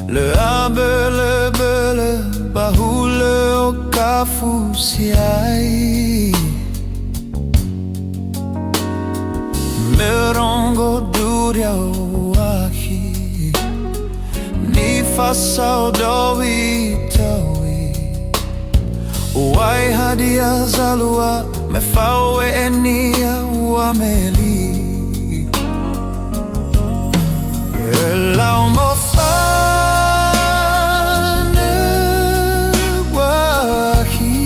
Le abele bele bahule o kafusiai Merongo duria o ahi Ni fasau dowi tawi Uai hadia zalua me fawe enia wa meli Elau mo fane wahi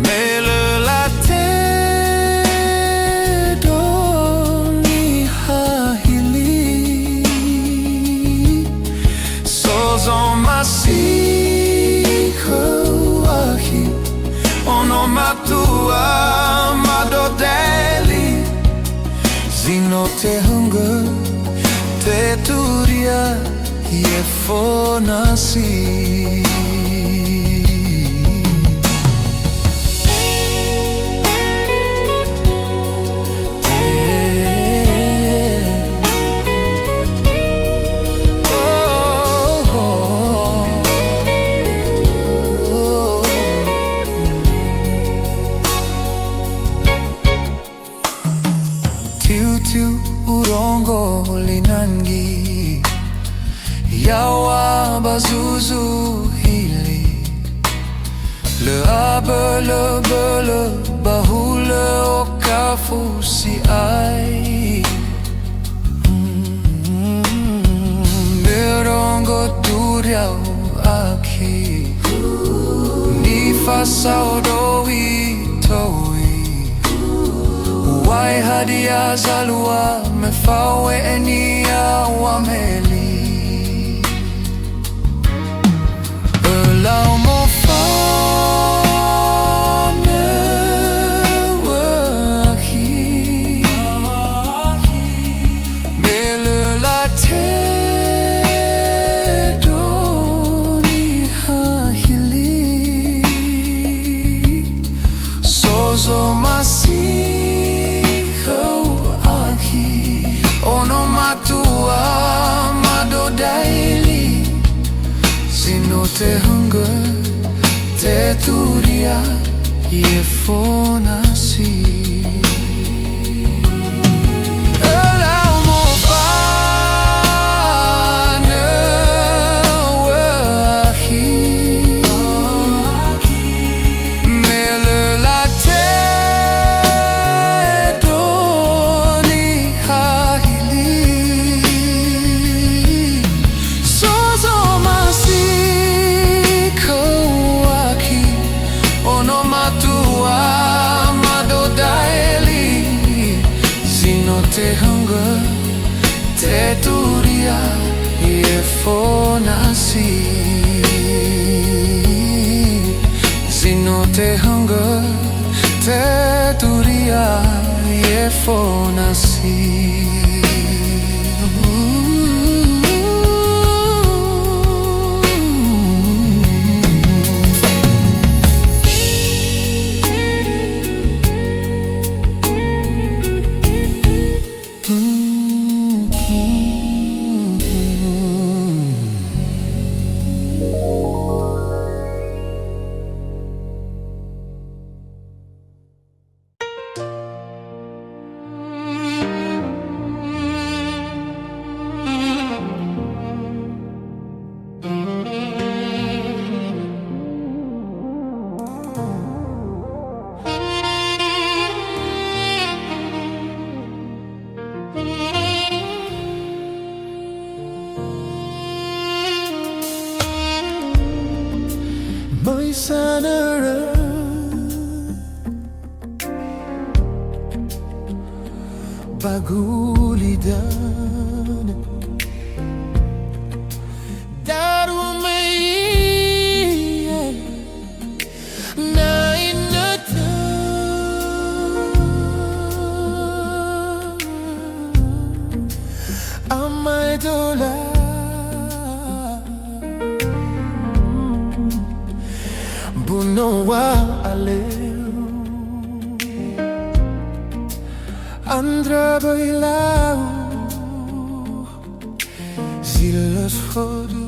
Mele la te do niha hili Sozo masi Ono matua madodeli Zino te hunger te turia Ye fonasi Urongo linangi Yawa bazuzu hili Le abele bele bahule o kafusi ai Merongo duria o aki Ni fasau dowi towi Wai hadia zalua me fawe enia wa meli Elau mo fane wahi Mele la te do niha hili Sozo masi Ono matua madodaili Sino te hunger te turia Ye fonasi Elau mo fane wahi Mele la te Te hunger, te turia, ye fonasi Sino te hunger, te turia, ye fonasi May sanara Bagulidan Daru may Na inata Amay dola Bunowa aleu Andra bailau Kilas hodu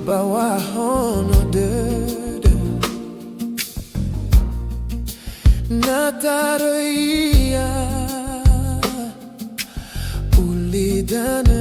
bawa Ono Nataria ulidana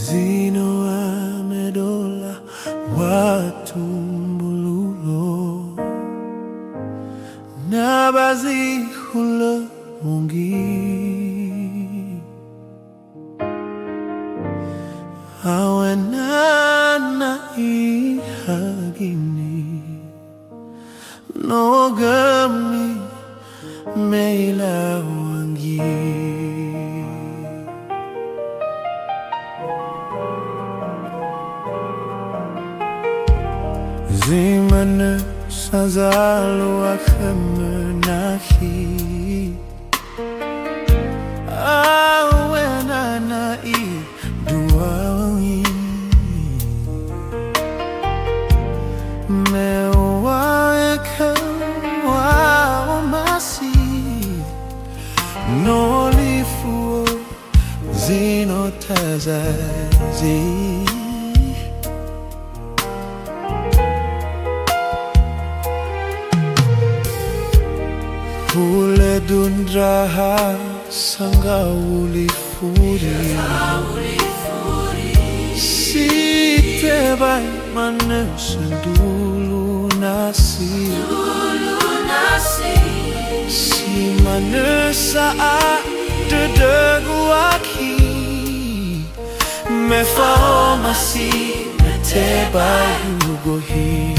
Zino amedola watumbululo nabazi hula ungi awenana ihagini nogami meila wangi Zimane sazalu akhemenahi nolifuo zinotazazi Pule dundraha sanga ulifuri Si tebai manusia dulu nasi Si manusia dedeguaki Mefao masih metebai ugohi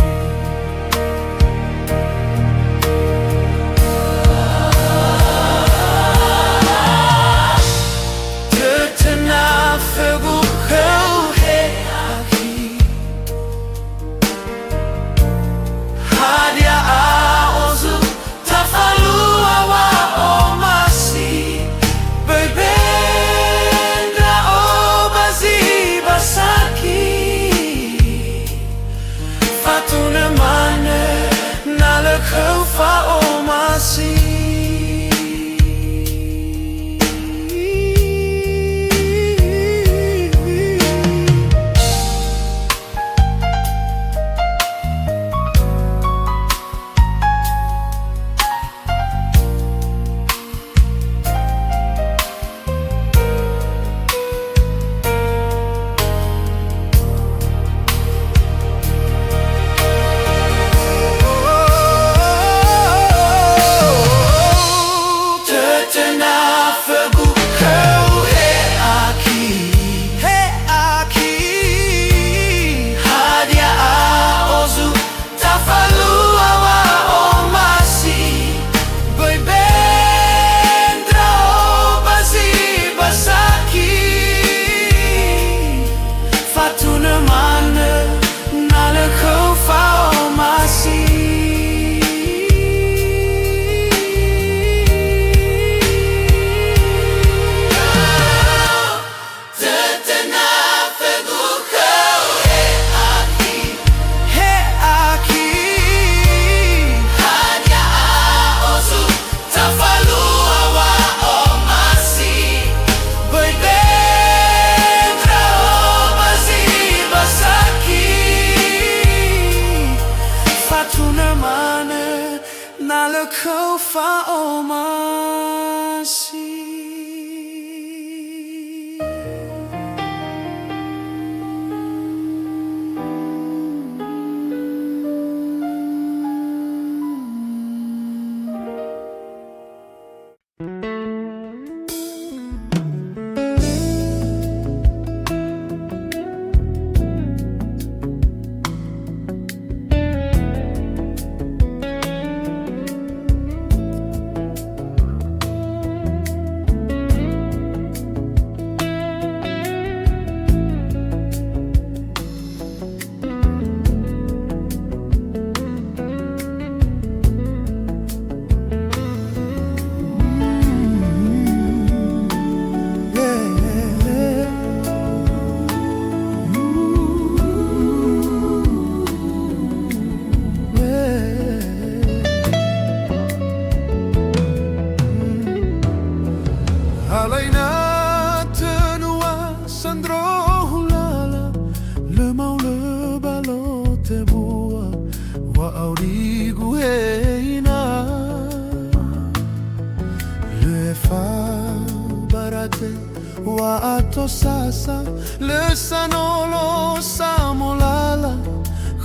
Sasa lesanolo samolala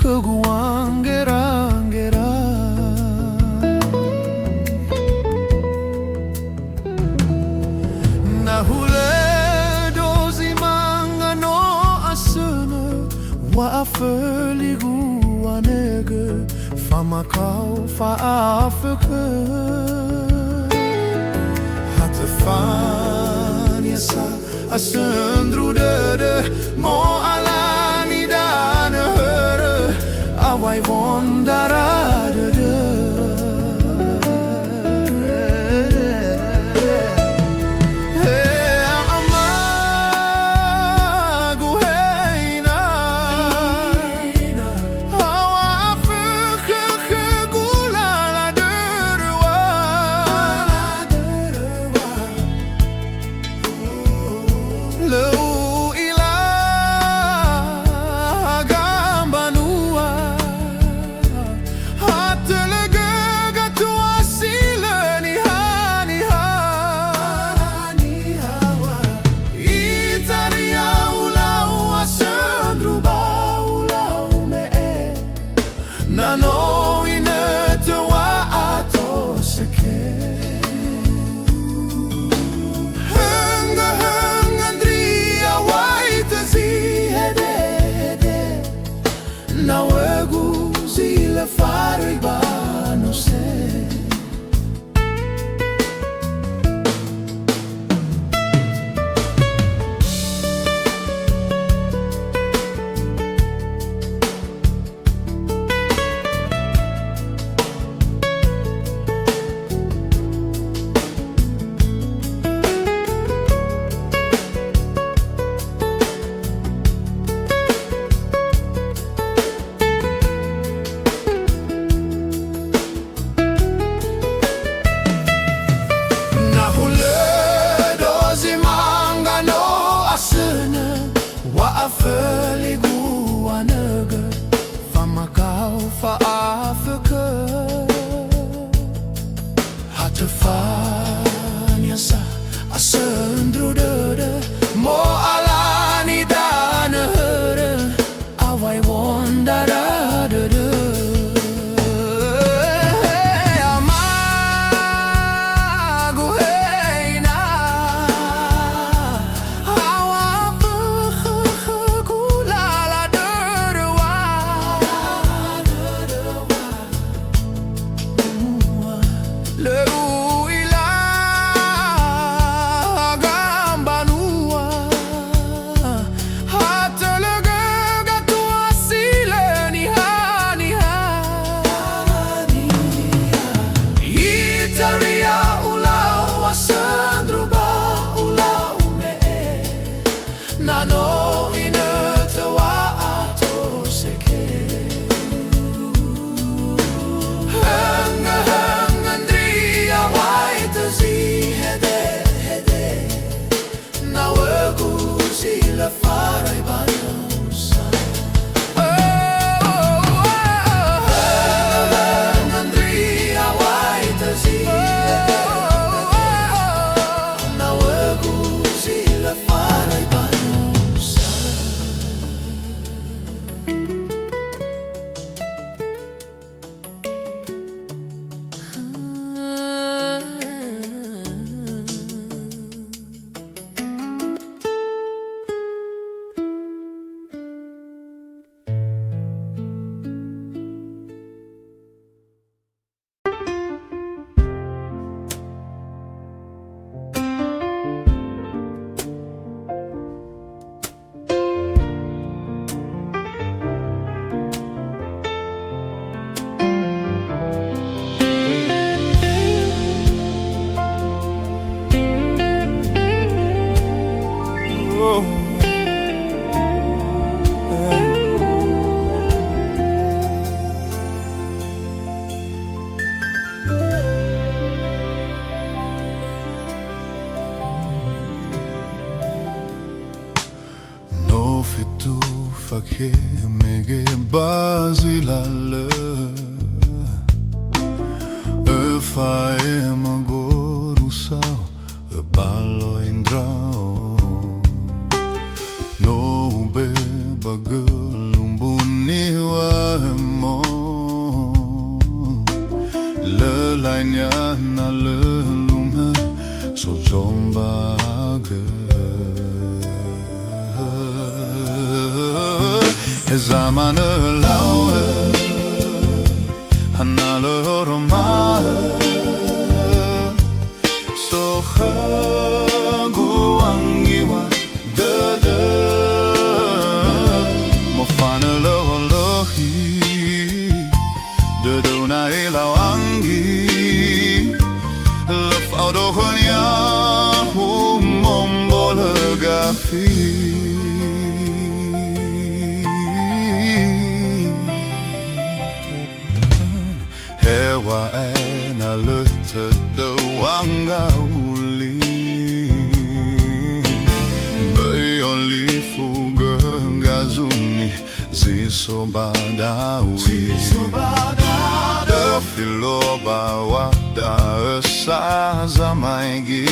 keguangera-ngera nahule dozi mangano asene wa afeligu anege fama kau fa afke hatte fan yasa asundru dede mo alani dane höre awai wondara dede niasa asendru dede mo alani dana hera awai wondara dede amagu heina awa kulala derwa Lagu Nano inatawa ato seke Hangandria waita zi hede Na wagu sila faray banusa Hangandria waita zi hede Na wagu sila faray banusa No fitu fakhe mege bazilala Fae magorusao balo indrao No be bagelumbuni wa mo Lelainya na lelume so zombage Zaman laue hanale romae so guangiwa dede mo fanele lohi dede na ilawangi lef audohnya mombole gafi Hewa ena lute de wanga uli Bayoli fuga gazuni ziso badawi De filoba wada esa zamaigi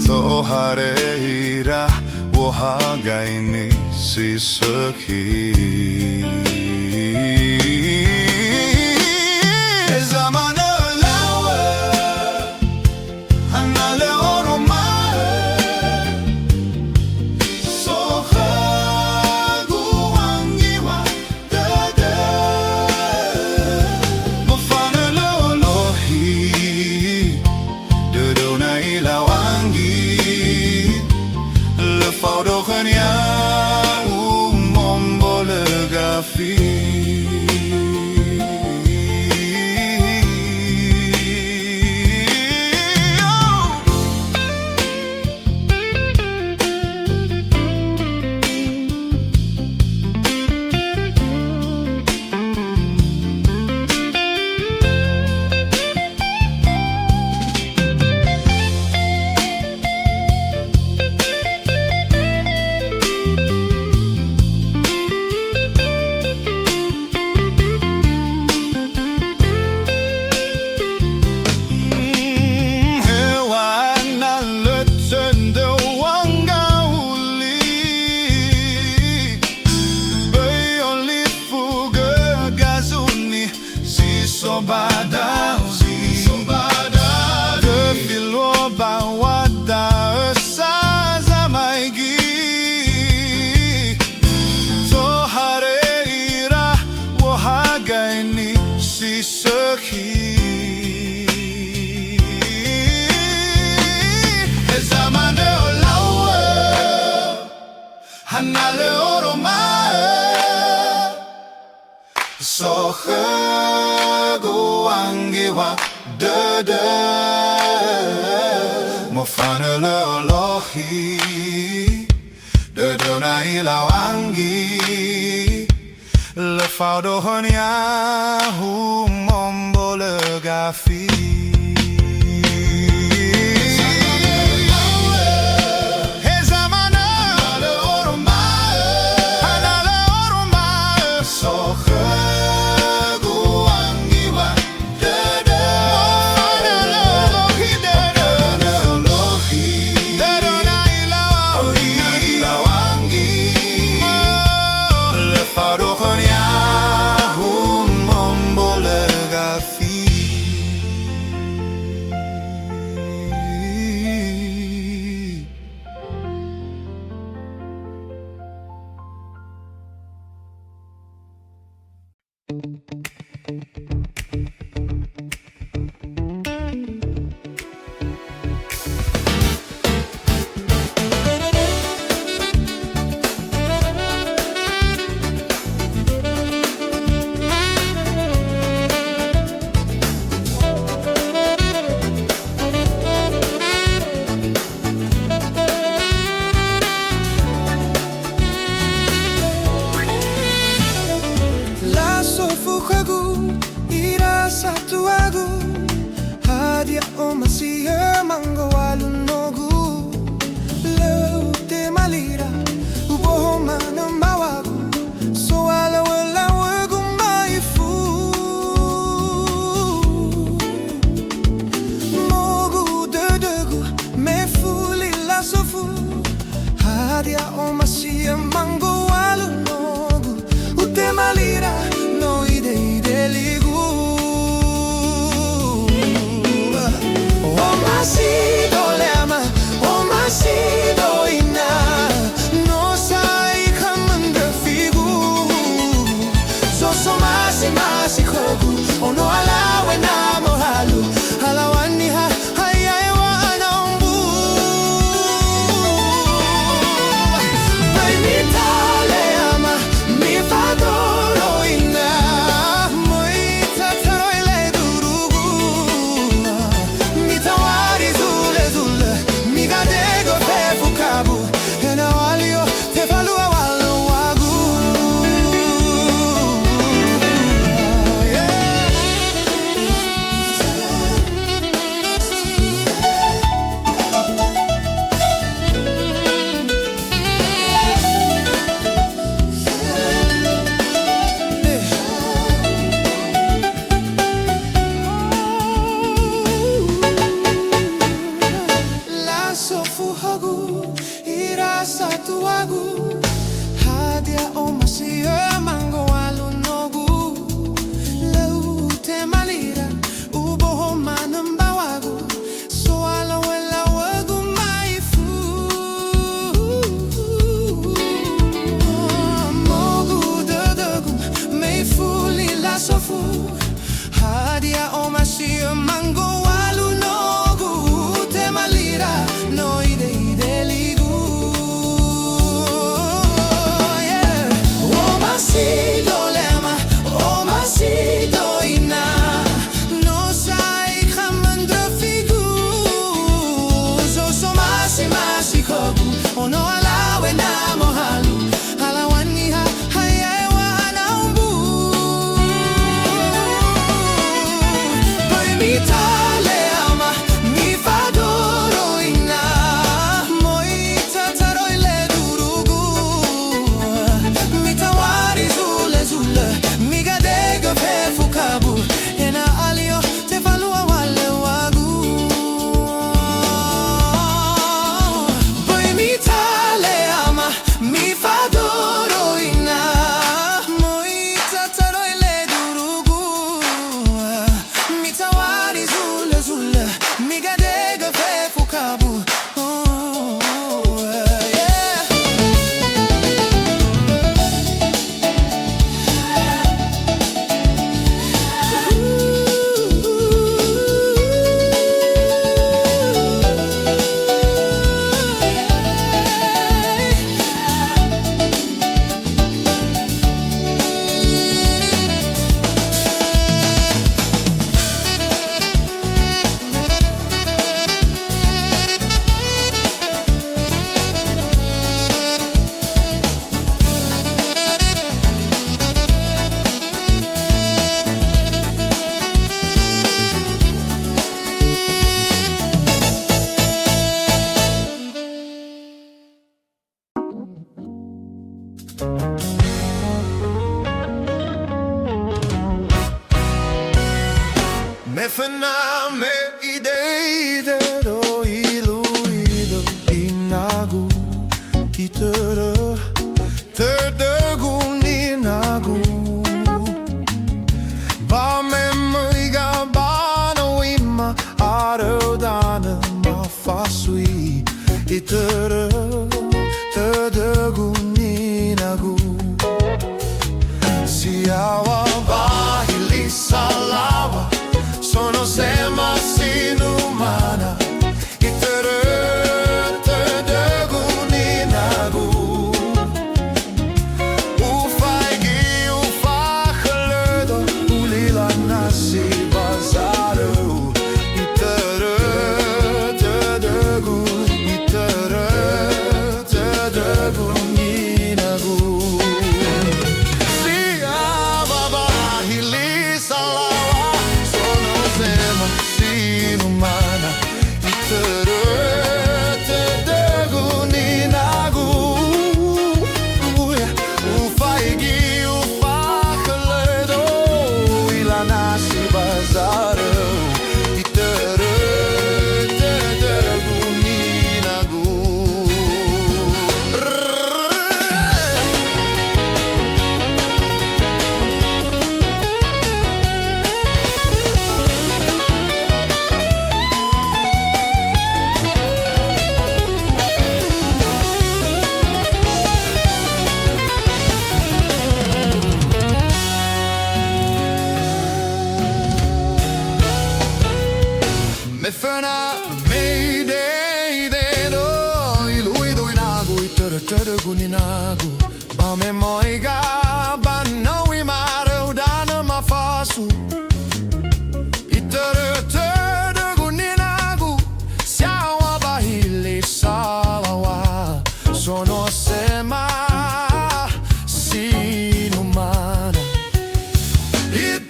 Tohareira wahagaini sisaki Zaman laue hanale oromae so guangiwa dede mo fanele olohi dede na ilawangi le faudokhania mombole gafi Anale oro mae Sohe guangiwa de Mofane le olohi De na ilawangi Le faudo honia humombo le gafi Ono alawe na mohalu Lagu Niha hayawa anaumbu Bai mitale ama mifadoro ina Moita taro ile durugu Mitawari zule zule Migadego pefu kabu Ena walio tefalua walo wagu Hadia omasia mango walu nogu temalira no ide ligu yeah omasido lema omasido ina no sai khamandra figu so masi kogu ono alawe na mohalu Lagu Niha hayawa anaumbu Mitale ama mifadoro ina Moita taro ile durugu Mitawari zule zule Migadego pefu kabu Ena alio tefalua wale wagu Boy mitale ama mifadoro ina Moita taro ile durugu Mitawari zule zule Migadego pefu kabu yeah terdeguninagu Bame măiga bana uima arăudana ma fasui terdeguninagu Siawa bahili salawa sono sema sinumana Me fena me de do iluido inagu terdeguninagu ba me moiga ba no we mare udana ma fasu terdeguninagu siawa bahili salawa sono sema sinumana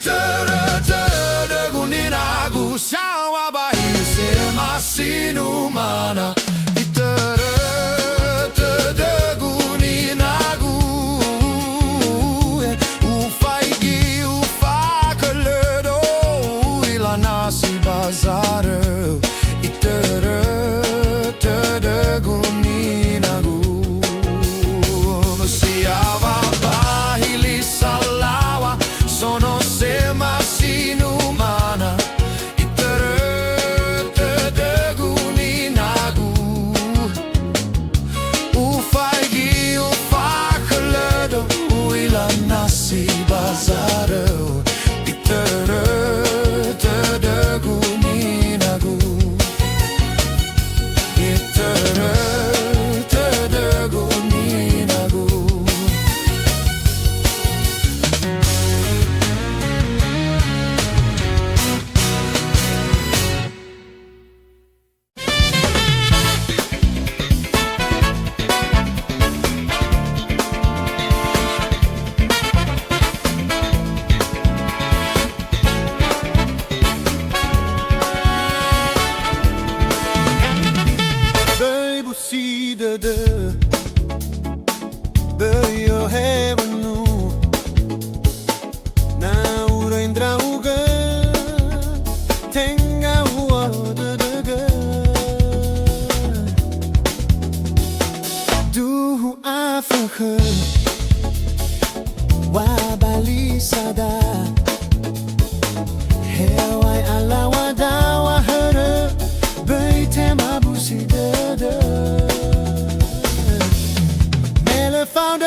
terdeguninagu siawa sinumana terdeguninagu ufaigi ufakeledo ilanasi bazare terdeguninagu siava bahili salawa sono sema sinumana Băio hevenu na ura indra uga tenga uwa de du afakhe wa balisada hewai alawa dawa hara beitema busida found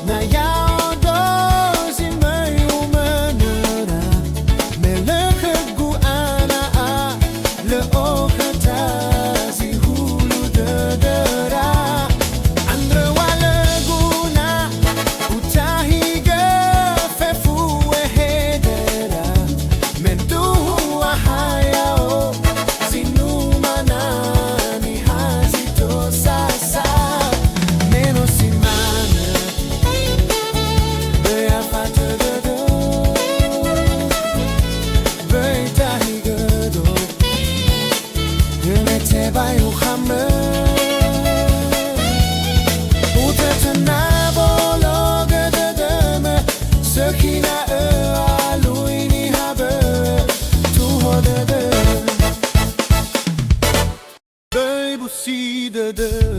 na yao dozi mai umanara melekhe gu ana le okhata zi hulu dara andre wale guna utahiga fefu hedera mendu hayao sinumana ni hazito sasa de